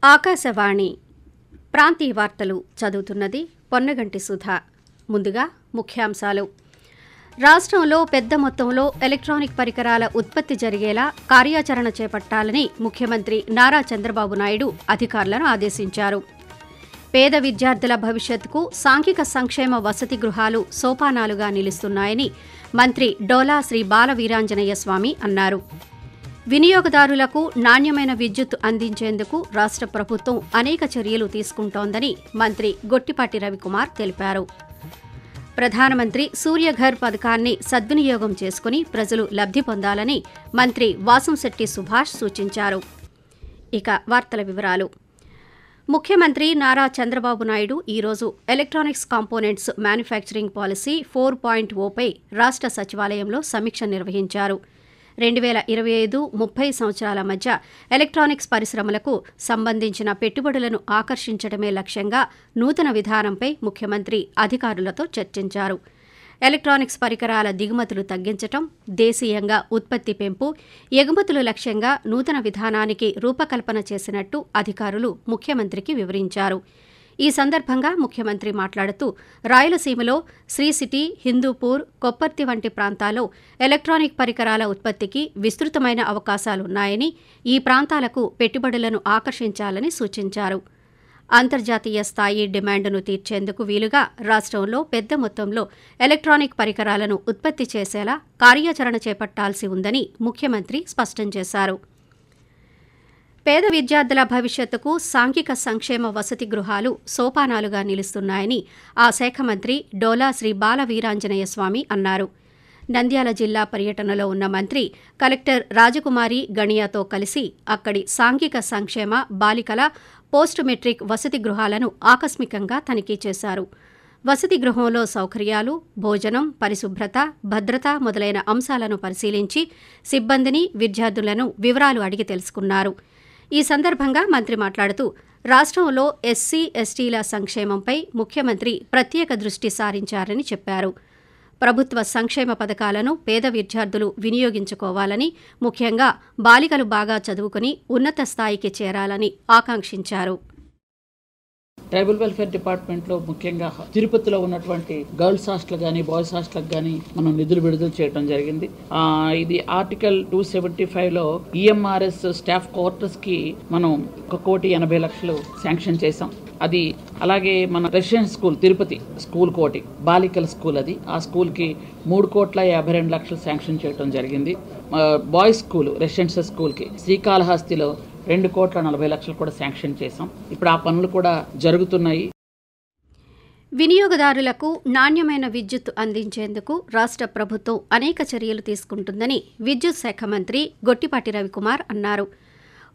ఆకాశవాణి ప్రాంతీయ వార్తలు చదువుతున్నది పొన్నగంటి సుధా. ముందుగా ముఖ్యాంశాలు. రాష్ట్రంలో పెద్ద మొత్తంలో ఎలక్ట్రానిక్ పరికరాల ఉత్పత్తి జరిగేలా కార్యాచరణ చేపట్టాలని ముఖ్యమంత్రి నారా చంద్రబాబు నాయుడు అధికారులను ఆదేశించారు. పేద విద్యార్థుల భవిష్యత్తుకు సాంఘిక సంక్షేమ వసతి గృహాలు సోపానాలుగా నిలుస్తున్నాయని మంత్రి డోలా శ్రీ బాల వీరాంజనేయ స్వామి అన్నారు. వినియోగదారులకు నాణ్యమైన విద్యుత్ అందించేందుకు రాష్ట్ర ప్రభుత్వం అనేక చర్యలు తీసుకుంటోందని మంత్రి గొట్టిపాటి రవికుమార్ తెలిపారు. ప్రధానమంత్రి సూర్యఘర్ పథకాన్ని సద్వినియోగం చేసుకుని ప్రజలు లబ్ధి పొందాలని మంత్రి వాసంశెట్టి సుభాష్ సూచించారు. ఇక వార్తల వివరాలు. ముఖ్యమంత్రి నారా చంద్రబాబు నాయుడు ఈరోజు ఎలక్ట్రానిక్స్ కాంపోనెంట్స్ మ్యానుఫ్యాక్చరింగ్ పాలసీ 4.0పై రాష్ట్ర సచివాలయంలో సమీక్ష నిర్వహించారు. 2025-30 సంవత్సరాల మధ్య ఎలక్ట్రానిక్స్ పరిశ్రమలకు సంబంధించిన పెట్టుబడులను ఆకర్షించడమే లక్ష్యంగా నూతన విధానంపై ముఖ్యమంత్రి అధికారులతో చర్చించారు. ఎలక్ట్రానిక్స్ పరికరాల దిగుమతులు తగ్గించడం, దేశీయంగా ఉత్పత్తి పెంపు, ఎగుమతులు లక్ష్యంగా నూతన విధానానికి రూపకల్పన చేసినట్టు అధికారులు ముఖ్యమంత్రికి వివరించారు. ఈ సందర్భంగా ముఖ్యమంత్రి మాట్లాడుతూ రాయలసీమలో శ్రీ సిటీ, హిందూపూర్, కొప్పర్తి వంటి ప్రాంతాల్లో ఎలక్ట్రానిక్ పరికరాల ఉత్పత్తికి విస్తృతమైన అవకాశాలున్నాయని, ఈ ప్రాంతాలకు పెట్టుబడులను ఆకర్షించాలని సూచించారు. అంతర్జాతీయ స్థాయి డిమాండ్ను తీర్చేందుకు వీలుగా రాష్ట్రంలో పెద్ద మొత్తంలో ఎలక్ట్రానిక్ పరికరాలను ఉత్పత్తి చేసేలా కార్యాచరణ చేపట్టాల్సి ఉందని ముఖ్యమంత్రి స్పష్టం చేశారు. పేద విద్యార్థుల భవిష్యత్తుకు సాంఘిక సంక్షేమ వసతి గృహాలు సోపానాలుగా నిలుస్తున్నాయని ఆ శాఖ మంత్రి డోలా శ్రీ బాల వీరాంజనేయ స్వామి అన్నారు. నంద్యాల జిల్లా పర్యటనలో ఉన్న మంత్రి కలెక్టర్ రాజకుమారి గణియాతో కలిసి అక్కడి సాంఘిక సంక్షేమ బాలికల పోస్ట్ మెట్రిక్ వసతి గృహాలను ఆకస్మికంగా తనిఖీ చేశారు. వసతి గృహంలో సౌకర్యాలు, భోజనం, పరిశుభ్రత, భద్రత మొదలైన అంశాలను పరిశీలించి సిబ్బందిని, విద్యార్థులను వివరాలు అడిగి తెలుసుకున్నారు. ఈ సందర్భంగా మంత్రి మాట్లాడుతూ రాష్ట్రంలో ఎస్సీ, ఎస్టీల సంక్షేమంపై ముఖ్యమంత్రి ప్రత్యేక దృష్టి సారించారని చెప్పారు. ప్రభుత్వ సంక్షేమ పథకాలను పేద విద్యార్థులు వినియోగించుకోవాలని, ముఖ్యంగా బాలికలు బాగా చదువుకుని ఉన్నత స్థాయికి చేరాలని ఆకాంక్షించారు. ట్రైబల్ వెల్ఫేర్ డిపార్ట్మెంట్లో ముఖ్యంగా తిరుపతిలో ఉన్నటువంటి గర్ల్స్ హాస్టల్ కానీ బాయ్స్ హాస్టల్ కానీ మనం నిధులు విడుదల చేయడం జరిగింది. ఇది ఆర్టికల్ 275లో ఈఎంఆర్ఎస్ స్టాఫ్ క్వార్టర్స్ కి మనం 1,80,00,000 శాంక్షన్ చేసాం. అది అలాగే మన రెసిడెన్షియల్ స్కూల్ తిరుపతి స్కూల్ కోటి బాలికల స్కూల్, అది ఆ స్కూల్కి 3,52,00,000 శాంక్షన్ చేయడం జరిగింది. బాయ్స్ స్కూల్ రెసిడెన్షియల్ స్కూల్కి శ్రీకాళహస్తిలో 2,40,00,000 కూడా శాంక్షన్ చేశాం. ఇప్పుడు ఆ పనులు కూడా జరుగుతున్నాయి. వినియోగదారులకు నాణ్యమైన విద్యుత్ అందించేందుకు రాష్ట్ర ప్రభుత్వం అనేక చర్యలు తీసుకుంటుందని విద్యుత్ శాఖ మంత్రి గొట్టిపాటి రవికుమార్ అన్నారు.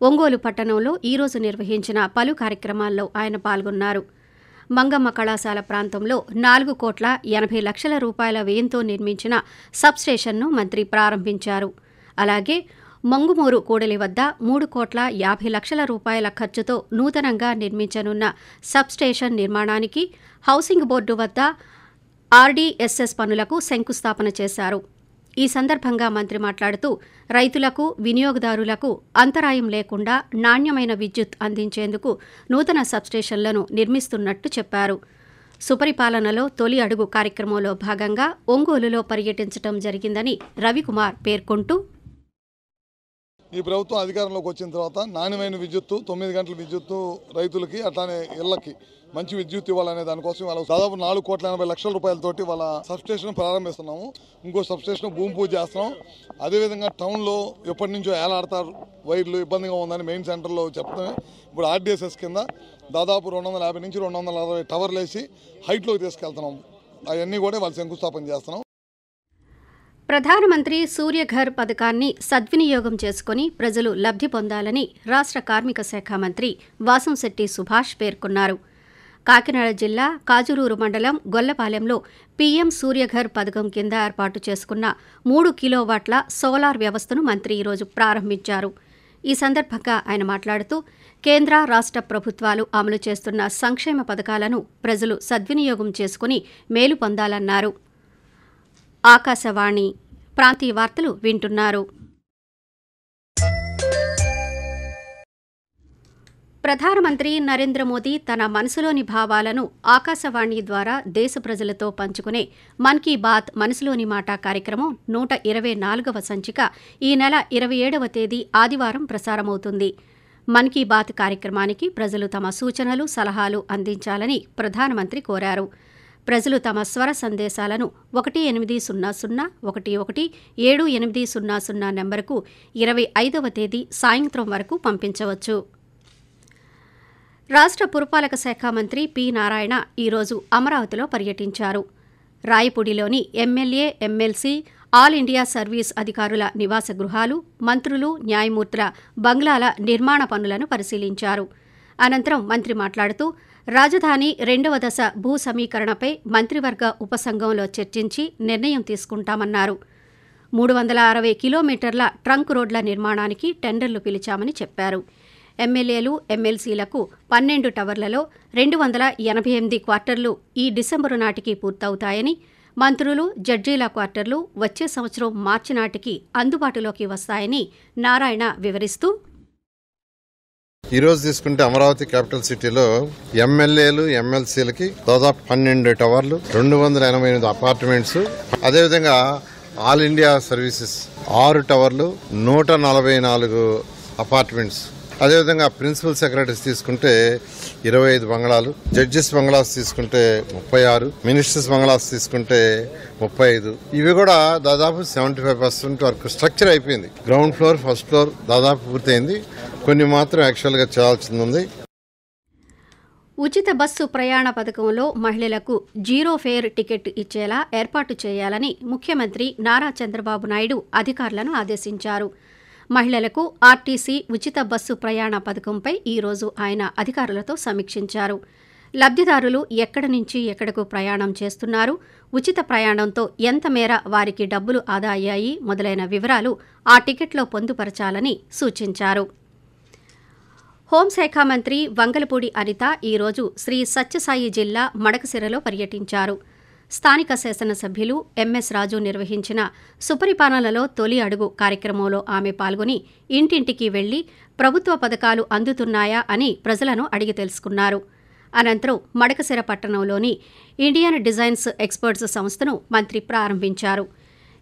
ఒంగోలు పట్టణంలో ఈరోజు నిర్వహించిన పలు కార్యక్రమాల్లో ఆయన పాల్గొన్నారు. మంగమ్మ కళాశాల ప్రాంతంలో 4,80,00,000 రూపాయల వ్యయంతో నిర్మించిన సబ్స్టేషన్ను మంత్రి ప్రారంభించారు. అలాగే మంగుమూరు కూడలి వద్ద 3,50,00,000 రూపాయల ఖర్చుతో నూతనంగా నిర్మించనున్న సబ్స్టేషన్ నిర్మాణానికి హౌసింగ్ బోర్డు వద్ద ఆర్డీఎస్ఎస్ పనులకు శంకుస్థాపన చేశారు. ఈ సందర్భంగా మంత్రి మాట్లాడుతూ రైతులకు, వినియోగదారులకు అంతరాయం లేకుండా నాణ్యమైన విద్యుత్ అందించేందుకు నూతన సబ్స్టేషన్లను నిర్మిస్తున్నట్టు చెప్పారు. సుపరిపాలనలో తొలి అడుగు కార్యక్రమంలో భాగంగా ఒంగోలులో పర్యటించడం జరిగిందని రవికుమార్ పేర్కొంటూ, ఈ ప్రభుత్వం అధికారంలోకి వచ్చిన తర్వాత నాణ్యమైన విద్యుత్తు, 9 గంటల విద్యుత్తు రైతులకి, అట్లానే ఇళ్లకి మంచి విద్యుత్ ఇవ్వాలనే దానికోసం వాళ్ళ దాదాపు 4,80,00,000 రూపాయలతోటి వాళ్ళ సబ్స్టేషన్ ప్రారంభిస్తున్నాము. ఇంకో సబ్స్టేషన్ భూమి పూజ చేస్తున్నాం. అదేవిధంగా టౌన్లో ఎప్పటి నుంచో ఏలాడతారు వైర్లు, ఇబ్బందిగా ఉందని మెయిన్ సెంటర్లో చెప్తామే. ఇప్పుడు ఆర్డీఎస్ఎస్ కింద దాదాపు 250 నుంచి 260 టవర్లు వేసి హైట్లోకి తీసుకెళ్తున్నాం. అవన్నీ కూడా వాళ్ళు శంకుస్థాపన చేస్తున్నాం. ప్రధానమంత్రి సూర్యఘర్ పథకాన్ని సద్వినియోగం చేసుకుని ప్రజలు లబ్ధి పొందాలని రాష్ట్ర కార్మిక శాఖ మంత్రి వాసంశెట్టి సుభాష్ పేర్కొన్నారు. కాకినాడ జిల్లా కాజురూరు మండలం గొల్లపాలెంలో పీఎం సూర్యఘర్ పథకం కింద ఏర్పాటు చేసుకున్న 3 కిలోవాట్ల సోలార్ వ్యవస్థను మంత్రి ఈరోజు ప్రారంభించారు. ఈ సందర్భంగా ఆయన మాట్లాడుతూ కేంద్ర, రాష్ట్ర ప్రభుత్వాలు అమలు చేస్తున్న సంక్షేమ పథకాలను ప్రజలు సద్వినియోగం చేసుకుని మేలు పొందాలన్నారు. ఆకాశవాణి ప్రాంతీయ వార్తలు వింటున్నారు. ప్రధానమంత్రి నరేంద్ర మోదీ తన మనసులోని భావాలను ఆకాశవాణి ద్వారా దేశ ప్రజలతో పంచుకునే మన్ కీ బాత్ మనసులోని మాట కార్యక్రమం 124వ సంచిక ఈ నెల 27వ తేదీ ఆదివారం ప్రసారమవుతుంది. మన్ కీ బాత్ కార్యక్రమానికి ప్రజలు తమ సూచనలు, సలహాలు అందించాలని ప్రధానమంత్రి కోరారు. ప్రజలు తమ స్వర సందేశాలను 1800-11-7800 నెంబరుకు 25వ తేదీ సాయంత్రం వరకు పంపించవచ్చు. రాష్ట్ర పురపాలక శాఖ మంత్రి పి. నారాయణ ఈరోజు అమరావతిలో పర్యటించారు. రాయపూడిలోని MLA, MLC, all India service అధికారుల నివాస గృహాలు, మంత్రులు, న్యాయమూర్తుల బంగ్లాల నిర్మాణ పనులను పరిశీలించారు. అనంతరం మంత్రి మాట్లాడుతూ రాజధాని 2వ దశ భూ సమీకరణపై మంత్రివర్గ ఉపసంఘంలో చర్చించి నిర్ణయం తీసుకుంటామన్నారు. 360 కిలోమీటర్ల ట్రంక్ రోడ్ల నిర్మాణానికి టెండర్లు పిలిచామని చెప్పారు. ఎమ్మెల్యేలు, ఎమ్మెల్సీలకు 12 టవర్లలో 288 క్వార్టర్లు ఈ డిసెంబరు నాటికి పూర్తవుతాయని, మంత్రులు, జడ్జీల క్వార్టర్లు వచ్చే సంవత్సరం మార్చి నాటికి అందుబాటులోకి వస్తాయని నారాయణ వివరిస్తూ, ఈరోజు తీసుకుంటే అమరావతి క్యాపిటల్ సిటీలో ఎమ్మెల్యేలు, ఎమ్మెల్సీలకి దాదాపు 12 టవర్లు, 288 అపార్ట్మెంట్స్, అదేవిధంగా ఆల్ ఇండియా సర్వీసెస్ 6 టవర్లు, 144 అపార్ట్మెంట్స్, అదేవిధంగా ప్రిన్సిపల్ సెక్రటరీస్ తీసుకుంటే 25 బంగ్లాలు, జడ్జెస్ బంగ్లాస్ తీసుకుంటే 36, మినిస్టర్స్ బంగ్లాస్ తీసుకుంటే 35. ఇవి కూడా దాదాపు 75% వరకు స్ట్రక్చర్ అయిపోయింది. గ్రౌండ్ ఫ్లోర్, ఫస్ట్ ఫ్లోర్ దాదాపు పూర్తయింది. కొన్ని మాత్రం యాక్చువల్గా చేయాల్సింది ఉంది. ఉచిత బస్సు ప్రయాణ పథకంలో మహిళలకు జీరో ఫేర్ టికెట్ ఇచ్చేలా ఏర్పాటు చేయాలని ముఖ్యమంత్రి నారా చంద్రబాబు నాయుడు అధికారులను ఆదేశించారు. మహిళలకు ఆర్టీసీ ఉచిత బస్సు ప్రయాణ పథకంపై ఈరోజు ఆయన అధికారులతో సమీక్షించారు. లబ్ధిదారులు ఎక్కడి నుంచి ఎక్కడకు ప్రయాణం చేస్తున్నారు, ఉచిత ప్రయాణంతో ఎంత మేర వారికి డబ్బులు ఆదా అయ్యాయి మొదలైన వివరాలు ఆ టికెట్లో పొందుపరచాలని సూచించారు. హోంశాఖ మంత్రి వంగలపూడి అనిత ఈరోజు శ్రీ సత్యసాయి జిల్లా మడకశిరలో పర్యటించారు. స్థానిక శాసనసభ్యులు ఎంఎస్ రాజు నిర్వహించిన సుపరిపాలనలో తొలి అడుగు కార్యక్రమంలో ఆమె పాల్గొని ఇంటింటికి వెళ్లి ప్రభుత్వ పథకాలు అందుతున్నాయా అని ప్రజలను అడిగి తెలుసుకున్నారు. అనంతరం మడకశిర పట్టణంలోని ఇండియన్ డిజైన్స్ ఎక్స్పర్ట్స్ సంస్థను మంత్రి ప్రారంభించారు.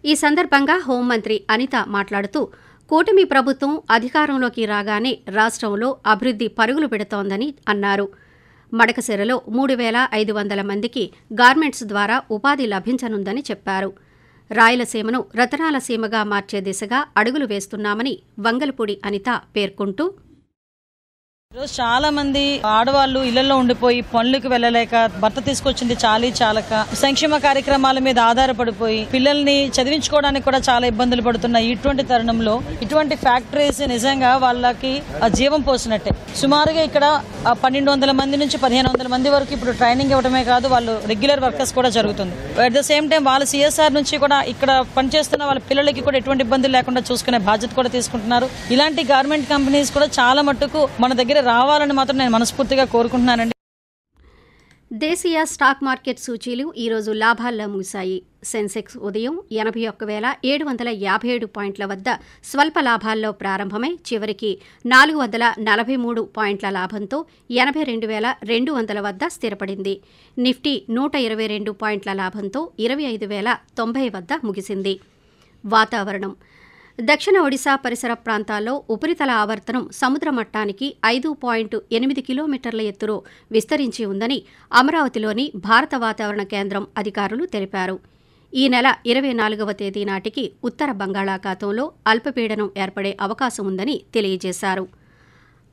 ఈ సందర్భంగా హోంమంత్రి అనిత మాట్లాడుతూ కూటమి ప్రభుత్వం అధికారంలోకి రాగానే రాష్ట్రంలో అభివృద్ధి పరుగులు పెడుతోందని అన్నారు. మడకశిరలో 3,500 మందికి గార్మెంట్స్ ద్వారా ఉపాధి లభించనుందని చెప్పారు. రాయలసీమను రతనాల సీమగా మార్చే దిశగా అడుగులు వేస్తున్నామని వంగలపూడి అనిత పేర్కొంటూ, ఈరోజు చాలా మంది ఆడవాళ్లు ఇళ్లలో ఉండిపోయి పనులకు వెళ్లలేక, భర్త తీసుకొచ్చింది చాలక సంక్షేమ కార్యక్రమాల మీద ఆధారపడిపోయి పిల్లల్ని చదివించుకోవడానికి కూడా చాలా ఇబ్బందులు పడుతున్న ఇటువంటి తరుణంలో ఇటువంటి ఫ్యాక్టరీస్ నిజంగా వాళ్ళకి జీవం పోసినట్టే. సుమారుగా ఇక్కడ 1,200 మంది నుంచి 1,500 మంది వరకు ఇప్పుడు ట్రైనింగ్ ఇవ్వడమే కాదు, వాళ్ళు రెగ్యులర్ వర్కర్స్ కూడా జరుగుతుంది. అట్ ద సేమ్ టైం వాళ్ళ సిఎస్ఆర్ నుంచి కూడా ఇక్కడ పనిచేస్తున్న వాళ్ళ పిల్లలకి కూడా ఎటువంటి ఇబ్బందులు లేకుండా చూసుకునే బాధ్యత కూడా తీసుకుంటున్నారు. ఇలాంటి గార్మెంట్ కంపెనీస్ కూడా చాలా మట్టుకు మన దగ్గర రావాలని మాత్రం నేను మనస్ఫూర్తిగా కోరుకుంటున్నానండి. దేశీయ స్టాక్ మార్కెట్ సూచీలు ఈరోజు లాభాల్లో ముగిశాయి. సెన్సెక్స్ ఉదయం 81,757 పాయింట్ల వద్ద స్వల్ప లాభాల్లో ప్రారంభమై చివరికి 443 పాయింట్ల లాభంతో 82,200 వద్ద స్థిరపడింది. నిఫ్టీ 122 పాయింట్ల లాభంతో 25,090 వద్ద ముగిసింది. వాతావరణం. దక్షిణ ఒడిశా పరిసర ప్రాంతాల్లో ఉపరితల ఆవర్తనం సముద్ర మట్టానికి 5.8 కిలోమీటర్ల ఎత్తులో విస్తరించి ఉందని అమరావతిలోని భారత వాతావరణ కేంద్రం అధికారులు తెలిపారు. ఈ నెల 24వ తేదీ నాటికి ఉత్తర బంగాళాఖాతంలో అల్పపీడనం ఏర్పడే అవకాశం ఉందని తెలియజేశారు.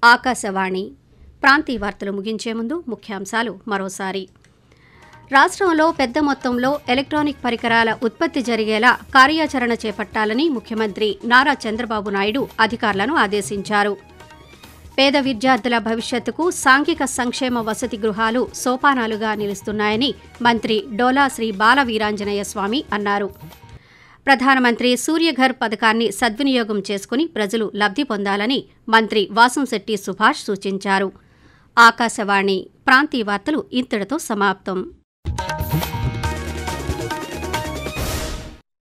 ఆకాశవాణి ప్రాంతీయ వార్తలు ముగించే ముందు ముఖ్యాంశాలు మరోసారి. రాష్ట్రంలో పెద్ద మొత్తంలో ఎలక్ట్రానిక్ పరికరాల ఉత్పత్తి జరిగేలా కార్యాచరణ చేపట్టాలని ముఖ్యమంత్రి నారా చంద్రబాబు నాయుడు అధికారులను ఆదేశించారు. పేద విద్యార్థుల భవిష్యత్తుకు సాంఘిక సంక్షేమ వసతి గృహాలు సోపానాలుగా నిలుస్తున్నాయని మంత్రి డోలా శ్రీ బాల వీరాంజనేయ స్వామి అన్నారు. ప్రధానమంత్రి సూర్యఘర్ పథకాన్ని సద్వినియోగం చేసుకుని ప్రజలు లబ్ధి పొందాలని మంత్రి వాసంశెట్టి సుభాష్ సూచించారు. ఆకాశవాణి ప్రాంతీయ వార్తలు ఇంతటితో సమాప్తం.